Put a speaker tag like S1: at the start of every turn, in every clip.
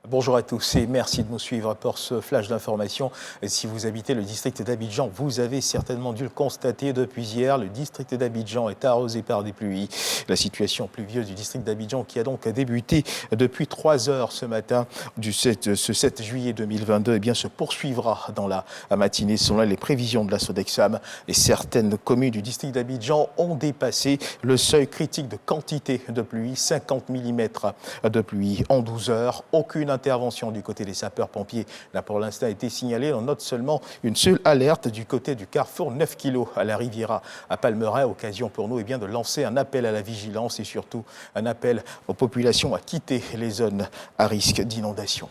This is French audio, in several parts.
S1: Bonjour à tous et merci de nous suivre pour ce flash d'information. Si vous habitez le district d'Abidjan, vous avez certainement dû le constater depuis hier. Le district d'Abidjan est arrosé par des pluies. La situation pluvieuse du district d'Abidjan qui a donc débuté depuis 3 heures ce matin ce 7 juillet 2022 se poursuivra dans la matinée selon les prévisions de la Sodexam. Et certaines communes du district d'Abidjan ont dépassé le seuil critique de quantité de pluie, 50 mm de pluie en 12 heures. Aucune intervention du côté des sapeurs-pompiers n'a pour l'instant été signalée. On note seulement une seule alerte du côté du carrefour 9 kg à la Riviera à Palmeraie. Occasion pour nous de lancer un appel à la vigilance et surtout un appel aux populations à quitter les zones à risque d'inondation.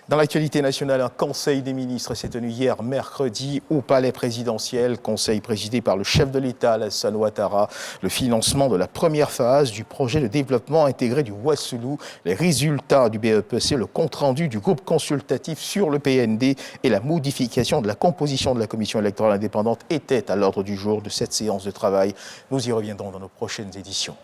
S1: Dans l'actualité nationale, un conseil des ministres s'est tenu hier mercredi au palais présidentiel, conseil présidé par le chef de l'État, Alassane Ouattara. Le financement de la première phase du projet de développement intégré du Ouassoulou, les résultats du BEPC, le compte-rendu du groupe consultatif sur le PND et la modification de la composition de la commission électorale indépendante étaient à l'ordre du jour de cette séance de travail. Nous y reviendrons dans nos prochaines éditions.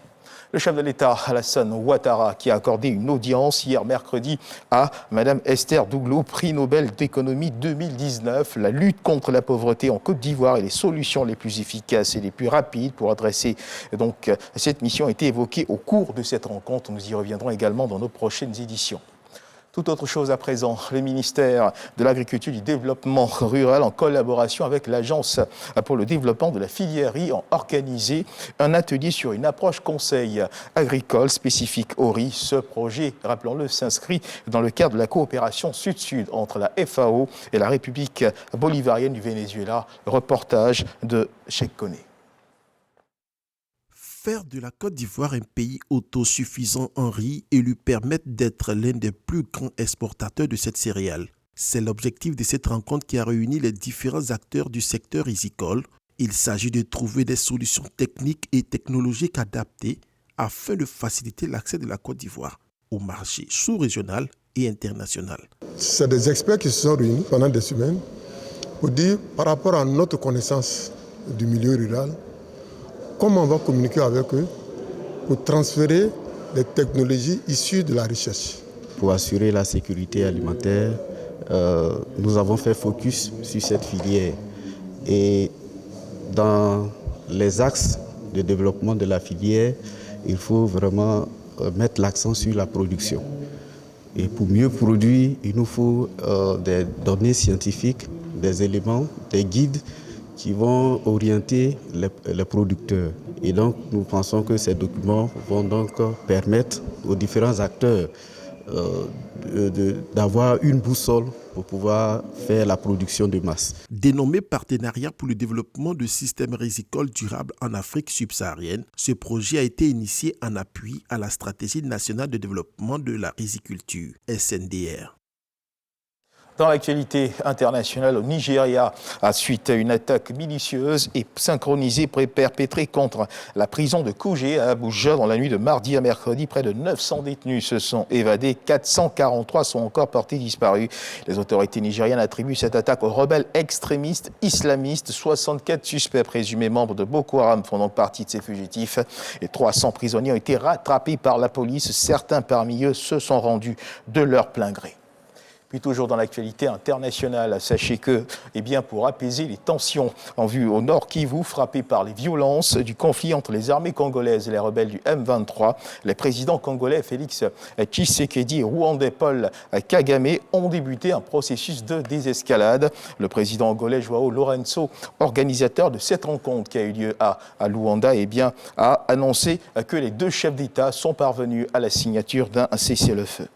S1: Le chef de l'État, Alassane Ouattara, qui a accordé une audience hier mercredi à Mme Esther Douglou, prix Nobel d'économie 2019. La lutte contre la pauvreté en Côte d'Ivoire et les solutions les plus efficaces et les plus rapides pour adresser donc cette mission a été évoquée au cours de cette rencontre. Nous y reviendrons également dans nos prochaines éditions. Tout autre chose à présent, le ministère de l'Agriculture et du Développement rural, en collaboration avec l'Agence pour le développement de la filière riz, ont organisé un atelier sur une approche conseil agricole spécifique au riz. Ce projet, rappelons-le, s'inscrit dans le cadre de la coopération sud-sud entre la FAO et la République bolivarienne du Venezuela. Reportage de Cheikh Koné.
S2: Faire de la Côte d'Ivoire un pays autosuffisant en riz et lui permettre d'être l'un des plus grands exportateurs de cette céréale. C'est l'objectif de cette rencontre qui a réuni les différents acteurs du secteur rizicole. Il s'agit de trouver des solutions techniques et technologiques adaptées afin de faciliter l'accès de la Côte d'Ivoire au marché sous-régional et international.
S3: C'est des experts qui se sont réunis pendant des semaines pour dire, par rapport à notre connaissance du milieu rural, comment on va communiquer avec eux pour transférer les technologies issues de la recherche.
S4: Pour assurer la sécurité alimentaire, nous avons fait focus sur cette filière. Et dans les axes de développement de la filière, il faut vraiment mettre l'accent sur la production. Et pour mieux produire, il nous faut des données scientifiques, des éléments, des guides qui vont orienter les producteurs. Et donc, nous pensons que ces documents vont donc permettre aux différents acteurs d'avoir une boussole pour pouvoir faire la production de masse.
S2: Dénommé Partenariat pour le développement de systèmes rizicoles durables en Afrique subsaharienne, ce projet a été initié en appui à la Stratégie nationale de développement de la riziculture, SNDR.
S1: Dans l'actualité internationale, au Nigeria, suite à une attaque milicieuse et synchronisée perpétrée contre la prison de Kuje à Abuja dans la nuit de mardi à mercredi, près de 900 détenus se sont évadés, 443 sont encore portés disparus. Les autorités nigérianes attribuent cette attaque aux rebelles extrémistes islamistes. 64 suspects présumés membres de Boko Haram font donc partie de ces fugitifs. Et 300 prisonniers ont été rattrapés par la police. Certains parmi eux se sont rendus de leur plein gré. Puis toujours dans l'actualité internationale, sachez que, pour apaiser les tensions en vue au nord Kivu, frappé par les violences du conflit entre les armées congolaises et les rebelles du M23, les présidents congolais Félix Tshisekedi et rwandais Paul Kagame ont débuté un processus de désescalade. Le président angolais João Lourenço, organisateur de cette rencontre qui a eu lieu à Luanda, a annoncé que les deux chefs d'État sont parvenus à la signature d'un cessez-le-feu.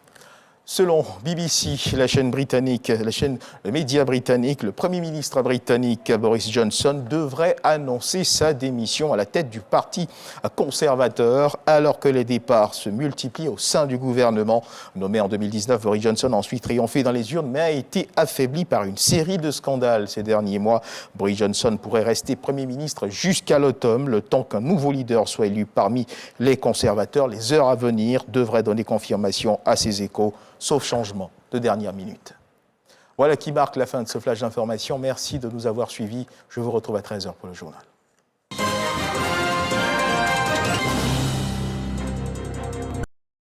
S1: Selon BBC, le média britannique, le Premier ministre britannique Boris Johnson devrait annoncer sa démission à la tête du parti conservateur alors que les départs se multiplient au sein du gouvernement. Nommé en 2019, Boris Johnson a ensuite triomphé dans les urnes mais a été affaibli par une série de scandales ces derniers mois. Boris Johnson pourrait rester Premier ministre jusqu'à l'automne, le temps qu'un nouveau leader soit élu parmi les conservateurs. Les heures à venir devraient donner confirmation à ces échos, sauf changement de dernière minute. Voilà qui marque la fin de ce flash d'information. Merci de nous avoir suivis. Je vous retrouve à 13h pour le journal.